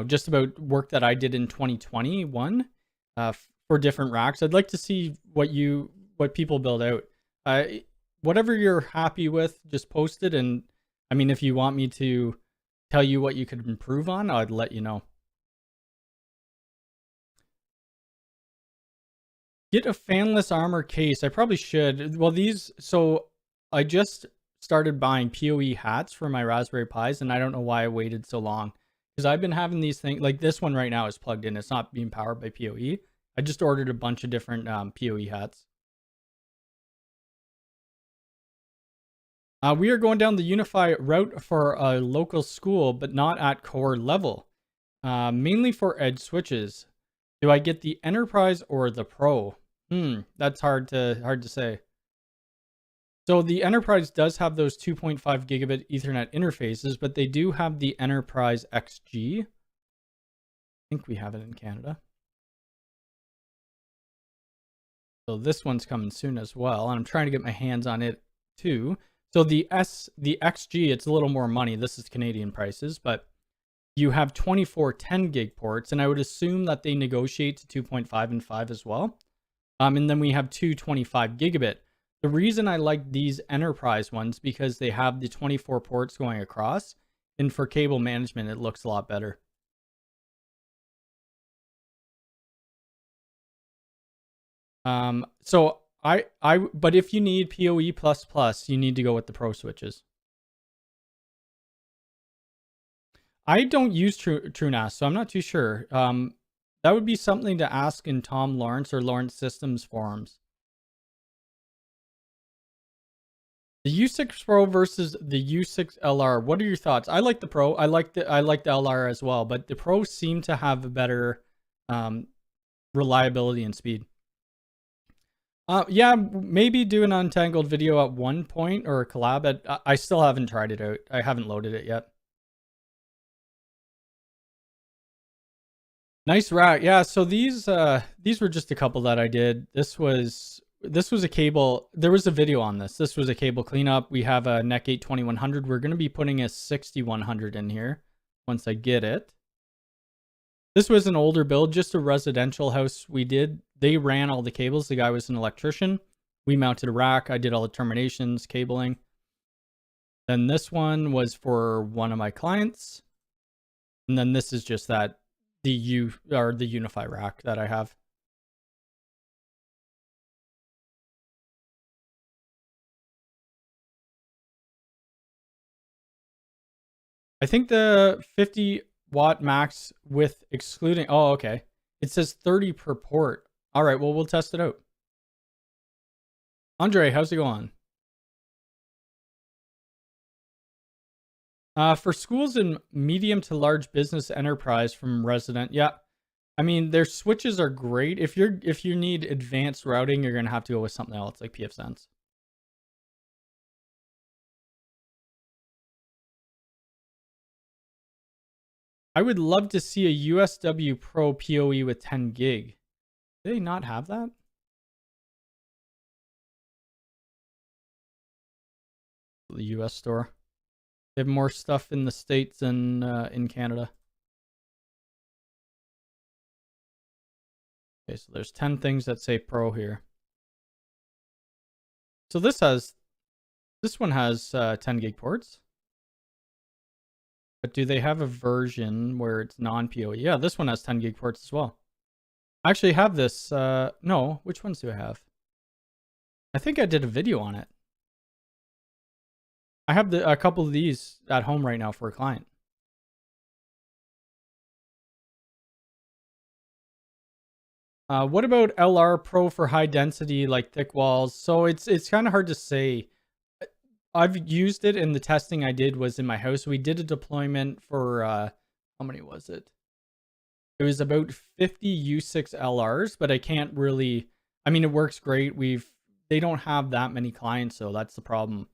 just about work that I did in 2021 for different racks. I'd like to see what people build out. Whatever you're happy with, just post it. And I mean, if you want me to tell you what you could improve on, I'd let you know. Get a fanless armor case. I probably should. Well, so I just started buying PoE hats for my Raspberry Pis, and I don't know why I waited so long. Because I've been having these things, like this one right now is plugged in. It's not being powered by PoE. I just ordered a bunch of different PoE hats. We are going down the Unify route for a local school, but not at core level. Mainly for edge switches. Do I get the Enterprise or the Pro? That's hard to say. So the Enterprise does have those 2.5 gigabit Ethernet interfaces, but they do have the Enterprise XG. I think we have it in Canada. So this one's coming soon as well, and I'm trying to get my hands on it too. So the XG, it's a little more money. This is Canadian prices, but you have 24 10 gig ports, and I would assume that they negotiate to 2.5 and 5 as well. And then we have two 25 gigabit. The reason I like these Enterprise ones because they have the 24 ports going across, and for cable management, it looks a lot better. So but if you need PoE++, you need to go with the Pro switches. I don't use TrueNAS, so I'm not too sure. That would be something to ask in Tom Lawrence or Lawrence Systems forums. The U6 Pro versus the U6 LR. What are your thoughts? I like the Pro. I like the LR as well, but the Pro seem to have a better reliability and speed. Yeah, maybe do an Untangled video at one point or a collab. I still haven't tried it out. I haven't loaded it yet. Nice rack. Yeah, so these were just a couple that I did. This was a cable. There was a video on this. This was a cable cleanup. We have a Netgate 2100. We're going to be putting a 6100 in here once I get it. This was an older build, just a residential house we did. They ran all the cables. The guy was an electrician. We mounted a rack. I did all the terminations, cabling. Then this one was for one of my clients. And then this is just the Unify rack that I have. I think the 50 watt max with excluding, oh, okay. It says 30 per port. All right, well, we'll test it out. Andre, how's it going? For schools and medium to large business enterprise from resident, yeah. I mean, their switches are great. If you need advanced routing, you're gonna have to go with something else like pfSense. I would love to see a USW Pro PoE with 10 gig. Do they not have that? The US store. They have more stuff in the States than in Canada. Okay, so there's 10 things that say Pro here. So this one has 10 gig ports. But do they have a version where it's non-PoE? Yeah, this one has 10 gig ports as well. I actually have this. No, which ones do I have? I think I did a video on it. I have a couple of these at home right now for a client. What about LR Pro for high density, like thick walls? So it's kind of hard to say. I've used it, and the testing I did was in my house. We did a deployment for how many was it? It was about 50 U6 LRs, but I can't really. I mean, it works great. They don't have that many clients, so that's the problem.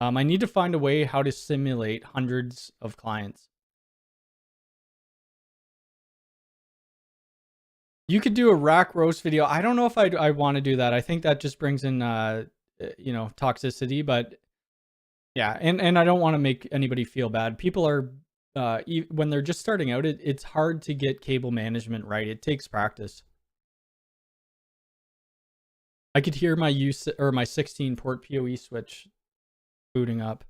I need to find a way how to simulate hundreds of clients. You could do a rack roast video. I don't know if I want to do that. I think that just brings in toxicity, but yeah, and I don't want to make anybody feel bad. People are when they're just starting out, it's hard to get cable management right. It takes practice. I could hear my 16 port PoE switch booting up.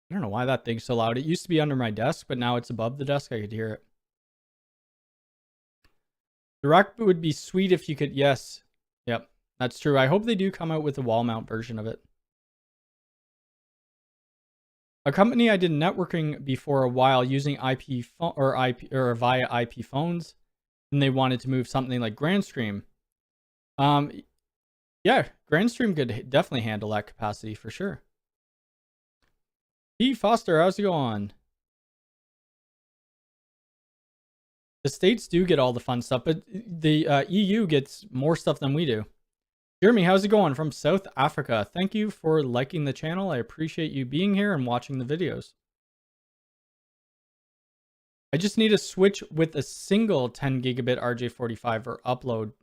I don't know why that thing's so loud. It used to be under my desk, but now it's above the desk. I could hear it. The rack would be sweet if you could. Yes. Yep. That's true. I hope they do come out with a wall mount version of it. A company I did networking before a while using IP phone or via IP phones, and they wanted to move something like GrandStream. Yeah, GrandStream could definitely handle that capacity for sure. P. Foster, how's it going? The States do get all the fun stuff, but the EU gets more stuff than we do. Jeremy, how's it going from South Africa? Thank you for liking the channel. I appreciate you being here and watching the videos. I just need a switch with a single 10 gigabit RJ45 or upload.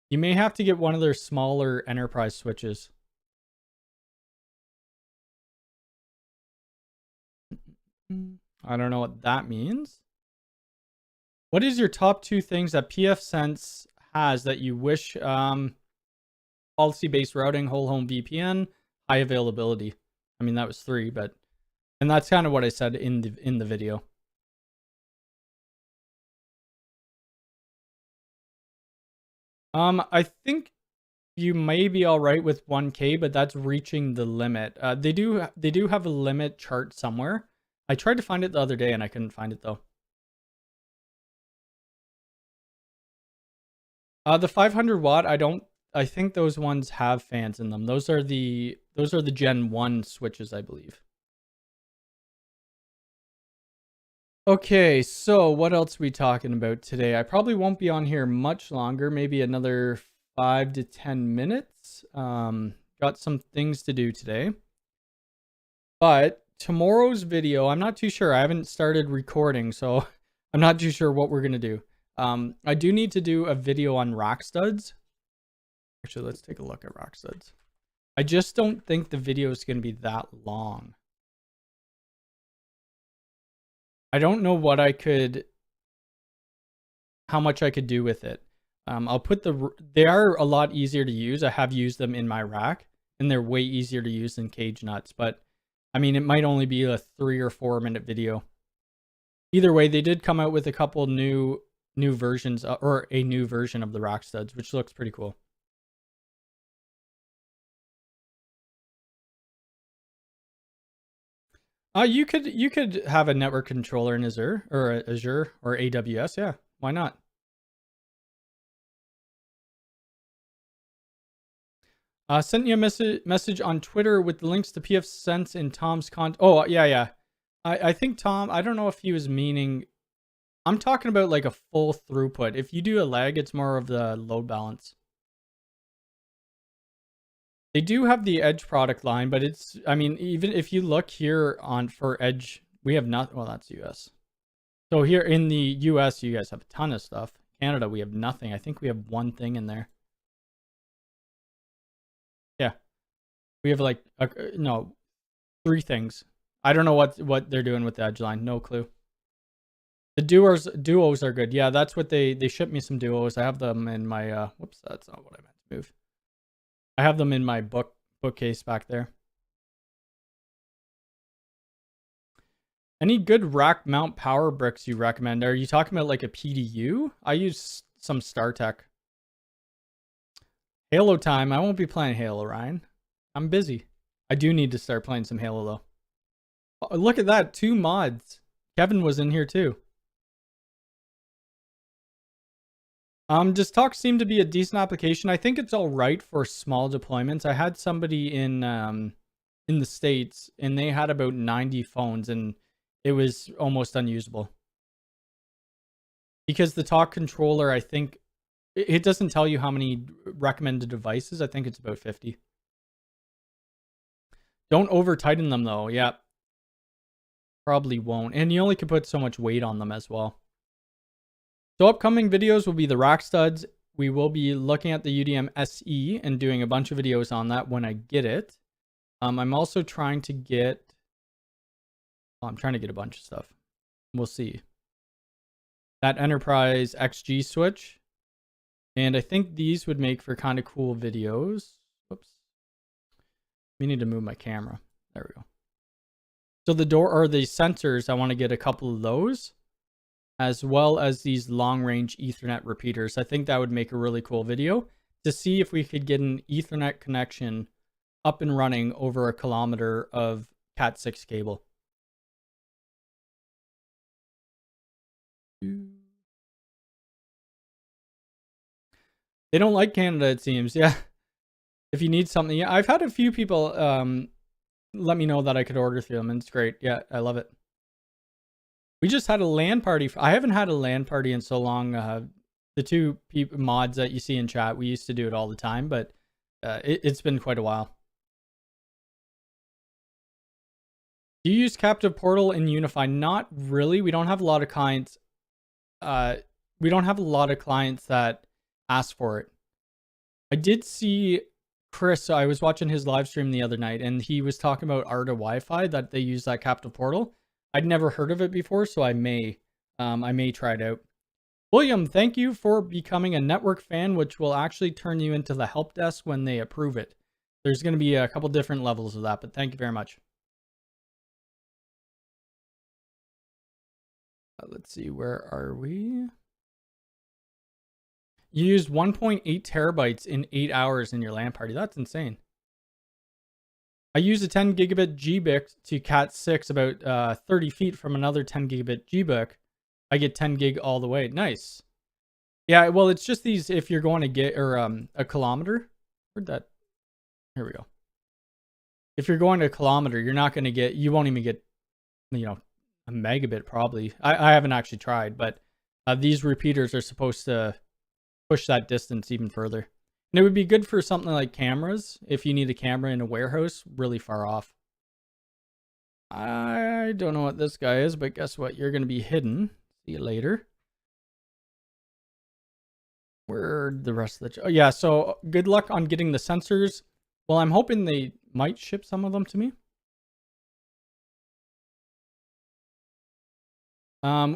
You may have to get one of their smaller enterprise switches. I don't know what that means. What is your top 2 things that pfSense has that you wish? Policy-based routing, whole home VPN, high availability. I mean, that was 3, but and that's kind of what I said in the video. I think you may be all right with 1K, but that's reaching the limit. They do have a limit chart somewhere. I tried to find it the other day and I couldn't find it though. The 500 watt, I think those ones have fans in them. Those are the Gen 1 switches, I believe. Okay, so what else are we talking about today? I probably won't be on here much longer, maybe another 5 to 10 minutes. Got some things to do today. But tomorrow's video, I'm not too sure. I haven't started recording, so I'm not too sure what we're going to do. I do need to do a video on Rocksteads. Actually, let's take a look at Rocksteads. I just don't think the video is going to be that long. I don't know what how much I could do with it. I'll put they are a lot easier to use. I have used them in my rack, and they're way easier to use than cage nuts. But I mean, it might only be a 3 or 4 minute video. Either way, they did come out with a couple new versions, or a new version of the Rocksteads, which looks pretty cool. You could have a network controller in Azure or AWS. Yeah, why not? Sent you a message on Twitter with the links to pfSense and Tom's Oh, yeah. I think Tom, I don't know if he was meaning, I'm talking about like a full throughput. If you do a lag, it's more of the load balance. They do have the Edge product line, but it's, I mean, even if you look here for Edge, we have not, well, that's US. So here in the US, you guys have a ton of stuff. Canada, we have nothing. I think we have one thing in there. Yeah. We have like, no, 3 things. I don't know what they're doing with the Edgeline. No clue. The duos are good. Yeah, that's what they shipped me some duos. I have them in my, whoops, that's not what I meant to move. I have them in my bookcase back there. Any good rack mount power bricks you recommend? Are you talking about like a PDU? I use some StarTech. Halo time. I won't be playing Halo, Ryan. I'm busy. I do need to start playing some Halo though. Oh, look at that. 2 mods. Kevin was in here too. Just Talk seemed to be a decent application. I think it's all right for small deployments. I had somebody in the States and they had about 90 phones and it was almost unusable. Because the Talk controller, I think it doesn't tell you how many recommended devices. I think it's about 50. Don't over tighten them though. Yeah. Probably won't. And you only can put so much weight on them as well. So upcoming videos will be the Rocksteads. We will be looking at the UDM SE and doing a bunch of videos on that when I get it. I'm also trying to get... I'm trying to get a bunch of stuff. We'll see. That Enterprise XG switch. And I think these would make for kind of cool videos. Whoops. We need to move my camera. There we go. So the door or the sensors, I want to get a couple of those, as well as these long-range Ethernet repeaters. I think that would make a really cool video to see if we could get an Ethernet connection up and running over a kilometer of Cat6 cable. They don't like Canada, it seems. Yeah. If you need something, yeah, I've had a few people let me know that I could order through them, and it's great. Yeah, I love it. We just had a LAN party. I haven't had a LAN party in so long. The 2 mods that you see in chat, we used to do it all the time, but it's been quite a while. Do you use Captive Portal in Unify? Not really. We don't have a lot of clients. We don't have a lot of clients that ask for it. I did see Chris, I was watching his live stream the other night, and he was talking about Arda Wi-Fi, that they use that Captive Portal. I'd never heard of it before, so I may try it out. William, thank you for becoming a network fan, which will actually turn you into the help desk when they approve it. There's going to be a couple different levels of that, but thank you very much. Let's see, where are we? You used 1.8 terabytes in 8 hours in your LAN party. That's insane. I use a 10 gigabit GBIC to Cat6 about 30 feet from another 10 gigabit GBIC. I get 10 gig all the way. Nice. Yeah, well, it's just these, if you're going to get, or a kilometer. Where'd that? Here we go. If you're going to a kilometer, you're not going to get, you won't even get, you know, a megabit probably. I haven't actually tried, but these repeaters are supposed to push that distance even further. And it would be good for something like cameras, if you need a camera in a warehouse really far off. I don't know what this guy is, but guess what? You're going to be hidden. See you later. Where'd the rest of the... Oh, yeah, so good luck on getting the sensors. Well, I'm hoping they might ship some of them to me.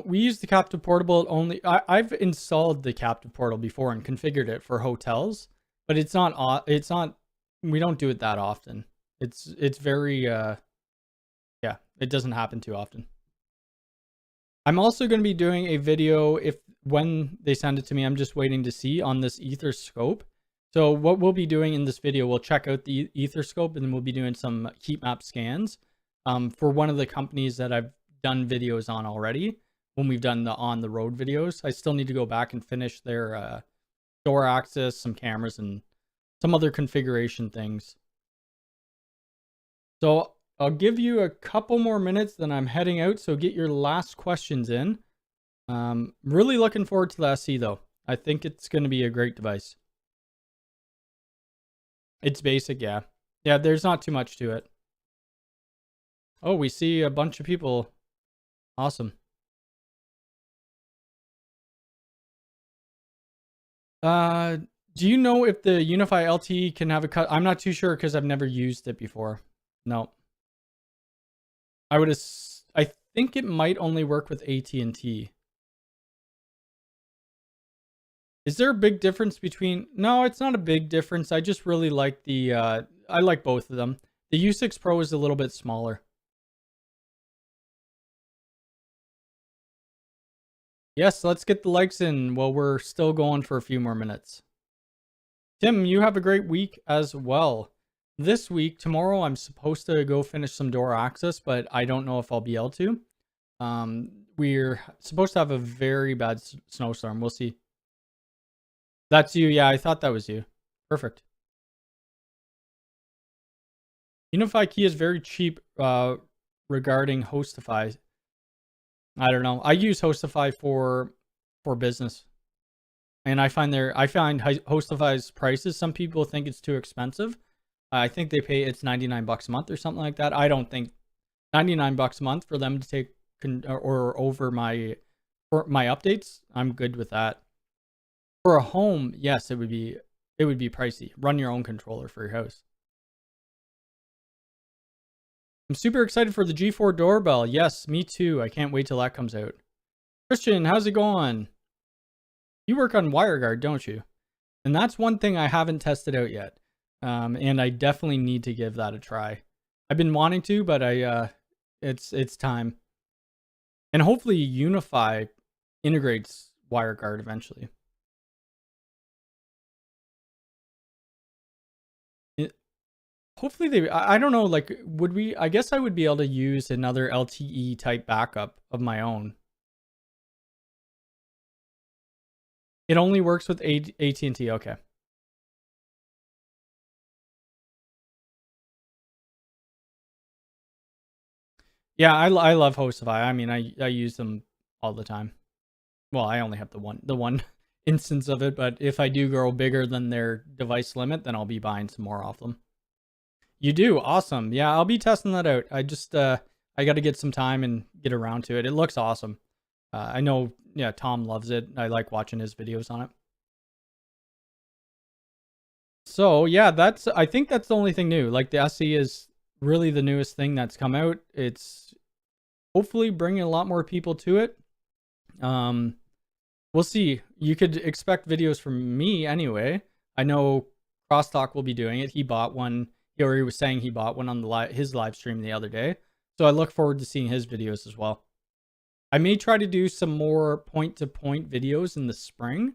We use the Captive Portal only. I've installed the Captive Portal before and configured it for hotels, but it's not. We don't do it that often. It's very. Yeah, it doesn't happen too often. I'm also going to be doing a video when they send it to me. I'm just waiting to see on this Ether scope. So what we'll be doing in this video, we'll check out the Ether scope, and then we'll be doing some heat map scans for one of the companies that I've done videos on already when we've done the on the road videos. I still need to go back and finish their door access, some cameras, and some other configuration things. So I'll give you a couple more minutes, then I'm heading out, so get your last questions in. Really looking forward to the SE though. I think it's going to be a great device. It's basic, yeah. Yeah, there's not too much to it. Oh, we see a bunch of people. Awesome. Do you know if the Unify LTE can have a cut? I'm not too sure because I've never used it before. No. I think it might only work with AT&T. Is there a big difference between... No, it's not a big difference. I just really like the... I like both of them. The U6 Pro is a little bit smaller. Yes, let's get the likes in while we're still going for a few more minutes. Tim, you have a great week as well. This week, tomorrow, I'm supposed to go finish some door access, but I don't know if I'll be able to. We're supposed to have a very bad snowstorm. We'll see. That's you. Yeah, I thought that was you. Perfect. Unify Key is very cheap regarding Hostify. I don't know. I use Hostify for business. And I find Hostify's prices, some people think it's too expensive. I think they pay it's $99 a month or something like that. I don't think $99 a month for them to take or over my updates. I'm good with that. For a home, yes, it would be pricey. Run your own controller for your house. I'm super excited for the G4 doorbell. Yes, me too. I can't wait till that comes out. Christian, how's it going? You work on WireGuard, don't you? And that's one thing I haven't tested out yet. And I definitely need to give that a try. I've been wanting to, but it's time. And hopefully Unify integrates WireGuard eventually. Hopefully I don't know, like, I guess I would be able to use another LTE type backup of my own. It only works with AT&T, okay. Yeah, I love Hostify. I mean, I use them all the time. Well, I only have the one instance of it, but if I do grow bigger than their device limit, then I'll be buying some more off them. You do? Awesome. Yeah, I'll be testing that out. I just I got to get some time and get around to it. It looks awesome. I know, yeah, Tom loves it. I like watching his videos on it. So, yeah, I think that's the only thing new. Like, the SE is really the newest thing that's come out. It's hopefully bringing a lot more people to it. We'll see. You could expect videos from me anyway. I know Crosstalk will be doing it. He bought one. He was saying he bought one on his live stream the other day. So I look forward to seeing his videos as well. I may try to do some more point-to-point videos in the spring.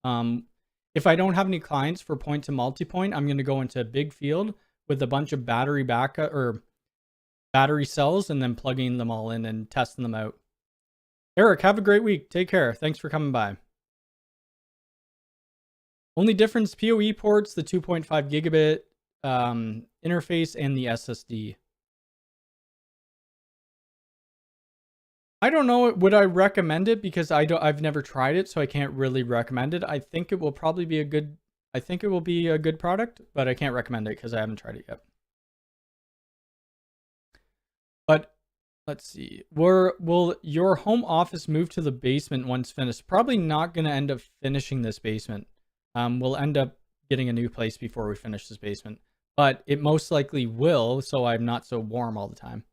If I don't have any clients for point-to-multipoint, I'm going to go into a big field with a bunch of battery backup or battery cells and then plugging them all in and testing them out. Eric, have a great week. Take care. Thanks for coming by. Only difference, PoE ports, the 2.5 gigabit interface, and the SSD. I don't know. Would I recommend it? Because I've never tried it, so I can't really recommend it. I think it will probably be a good product, but I can't recommend it because I haven't tried it yet. But let's see. Will your home office move to the basement once finished? Probably not going to end up finishing this basement. We'll end up getting a new place before we finish this basement. But it most likely will, so I'm not so warm all the time.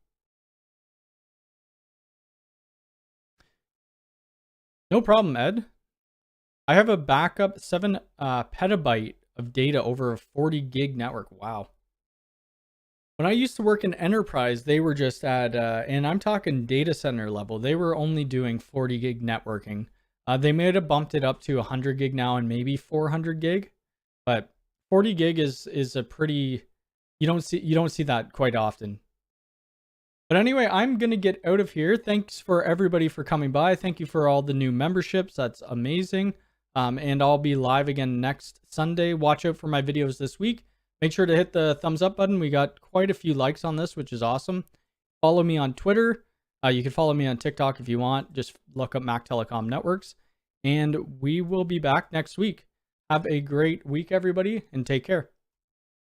No problem, Ed. I have a backup 7 petabyte of data over a 40 gig network. Wow. When I used to work in enterprise, they were just at, and I'm talking data center level, they were only doing 40 gig networking. They may have bumped it up to 100 gig now and maybe 400 gig, but 40 gig is a pretty, you don't see that quite often. But anyway, I'm going to get out of here. Thanks for everybody for coming by. Thank you for all the new memberships. That's amazing. And I'll be live again next Sunday. Watch out for my videos this week. Make sure to hit the thumbs up button. We got quite a few likes on this, which is awesome. Follow me on Twitter. You can follow me on TikTok if you want. Just look up Mac Telecom Networks. And we will be back next week. Have a great week, everybody, and take care.